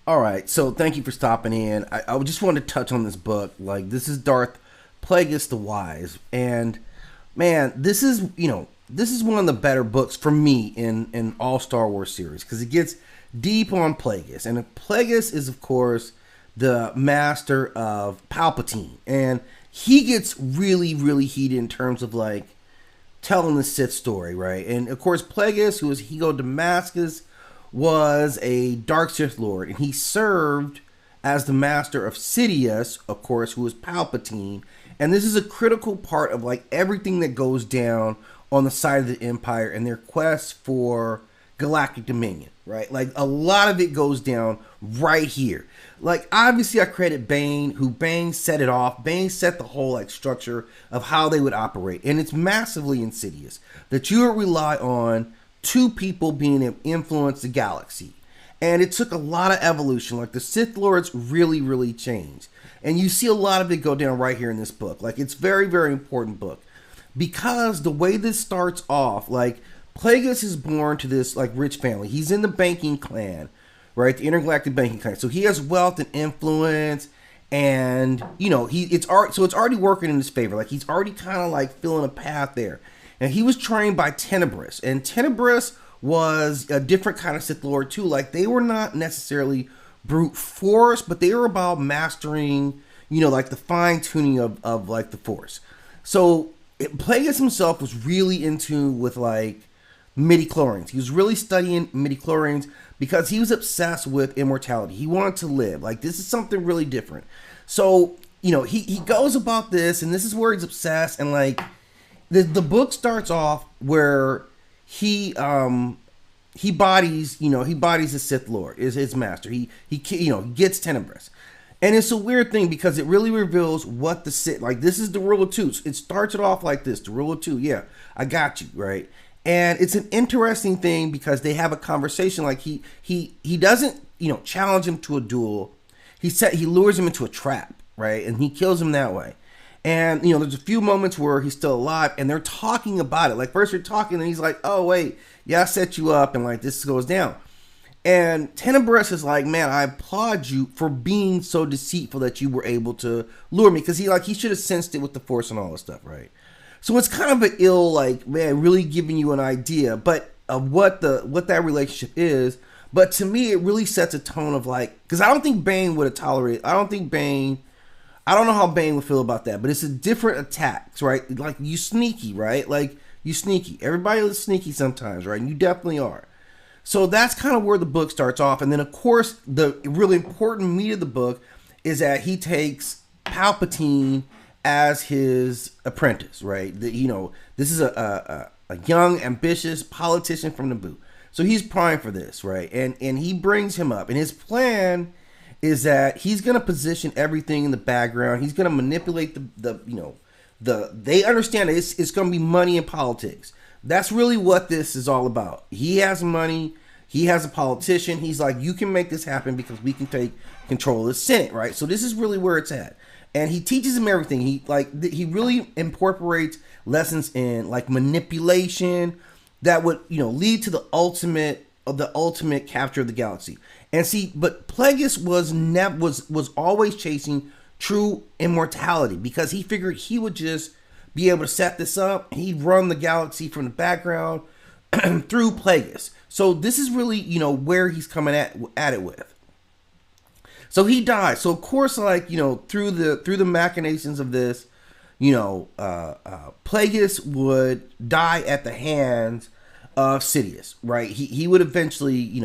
All right, so thank you for stopping in. I just wanted to touch on this book. Like, this is Darth Plagueis the Wise, and man, this is one of the better books for me in all Star Wars series because it gets deep on Plagueis, and Plagueis is of course the master of Palpatine, and he gets really heated in terms of like telling the Sith story, right? And of course, Plagueis, who is Higo Damascus, was a dark Sith Lord, and he served as the master of Sidious, of course, who was Palpatine. And this is a critical part of like everything that goes down on the side of the Empire and their quest for galactic dominion, right? Like a lot of it goes down right here. Like obviously I credit Bane, who Bane set it off. Bane set the whole like structure of how they would operate. And it's massively insidious that you would rely on two people being able to influence the galaxy. And it took a lot of evolution. Like the Sith Lords really changed. And you see a lot of it go down right here in this book. Like it's very important book. Because the way this starts off, like Plagueis is born to this like rich family. He's in the banking clan, right? The intergalactic banking clan. So he has wealth and influence, and you know it's already working in his favor. Like he's already kind of like feeling a path there. And he was trained by Tenebris, and Tenebris was a different kind of Sith Lord too. Like they were not necessarily brute force, but they were about mastering, like the fine tuning of like the Force. So Plagueis himself was really into with like midichlorians. He was really studying midichlorians because he was obsessed with immortality. He wanted to live. Like this is something really different. So, he goes about this, and this is where he's obsessed, and like the book starts off where he bodies the Sith Lord, is his master. He gets Tenebris. And it's a weird thing because it really reveals what the Sith, like this is the rule of two. It starts it off like this, the rule of two. Yeah, I got you, right? And it's an interesting thing because they have a conversation. Like he doesn't, challenge him to a duel. He lures him into a trap, right? And he kills him that way. And, there's a few moments where he's still alive and they're talking about it. Like first they're talking and he's like, oh wait, yeah, I set you up and like this goes down. And Tenebris is like, man, I applaud you for being so deceitful that you were able to lure me. Because he should have sensed it with the Force and all this stuff, right? So it's kind of an ill, like, man, really giving you an idea, but of what that relationship is. But to me, it really sets a tone of like, because I don't think Bane would have tolerated. I don't know how Bane would feel about that. But it's a different attacks, right? Like you sneaky, right? Like you sneaky. Everybody is sneaky sometimes, right? And you definitely are. So that's kind of where the book starts off. And then, of course, the really important meat of the book is that he takes Palpatine as his apprentice, right? This is a young, ambitious politician from Naboo. So he's primed for this, right? And he brings him up. And his plan is that he's going to position everything in the background. He's going to manipulate they understand that it's going to be money in politics. That's really what this is all about. He has money. He has a politician. He's like, you can make this happen because we can take control of the Senate, right? So this is really where it's at. And he teaches him everything. He really incorporates lessons in like manipulation that would, lead to the ultimate capture of the galaxy. And see, but Plagueis was always chasing true immortality because he figured he would just be able to set this up. He'd run the galaxy from the background through Plagueis. So this is really, where he's coming at it with. So he dies. So of course, like, through the machinations of this, Plagueis would die at the hands of Sidious, right? He would eventually,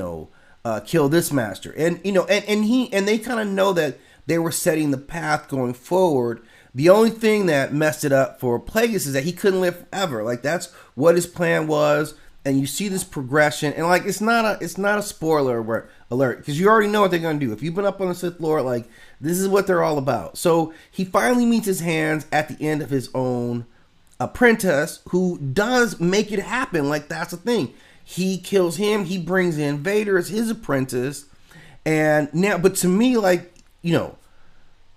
kill this master. And, and they kind of know that they were setting the path going forward. The only thing that messed it up for Plagueis is that he couldn't live forever. Like that's what his plan was, and you see this progression. And like it's not a spoiler alert because you already know what they're gonna do. If you've been up on the Sith Lord, like this is what they're all about. So he finally meets his hands at the end of his own apprentice, who does make it happen. Like that's the thing. He kills him. He brings in Vader as his apprentice, and now, but to me, like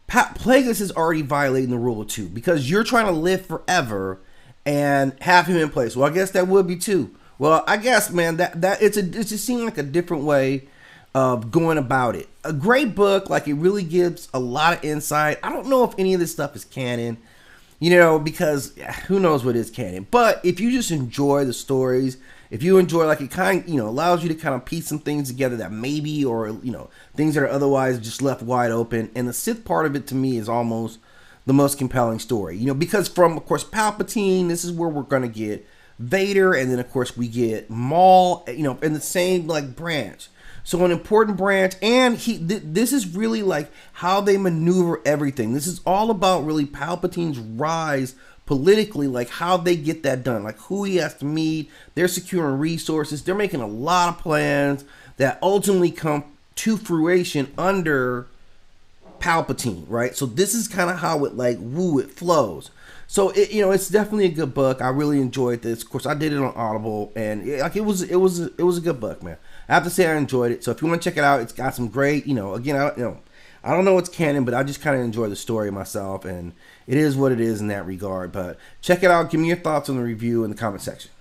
Plagueis is already violating the rule of two because you're trying to live forever and have him in place. Well, I guess that would be two. Well, I guess, man, that it just seemed like a different way of going about it. A great book, like it really gives a lot of insight. I don't know if any of this stuff is canon, you know, because who knows what is canon. But if you just enjoy the stories, if you enjoy, like, it kind of, you know, allows you to kind of piece some things together that maybe, or, you know, things that are otherwise just left wide open. And the Sith part of it to me is almost the most compelling story, you know, because from, of course, Palpatine, this is where we're going to get Vader, and then of course we get Maul, you know, in the same like branch. So an important branch, and this is really like how they maneuver everything. This is all about really Palpatine's rise politically, like how they get that done, like who he has to meet. They're securing resources. They're making a lot of plans that ultimately come to fruition under Palpatine, right? So this is kind of how it like it flows. So it, you know, it's definitely a good book. I really enjoyed this. Of course, I did it on Audible, and it was a good book, man. I have to say I enjoyed it. So if you want to check it out, it's got some great, you know, again, I don't know what's canon, but I just kind of enjoy the story myself, and it is what it is in that regard. But check it out. Give me your thoughts on the review in the comment section.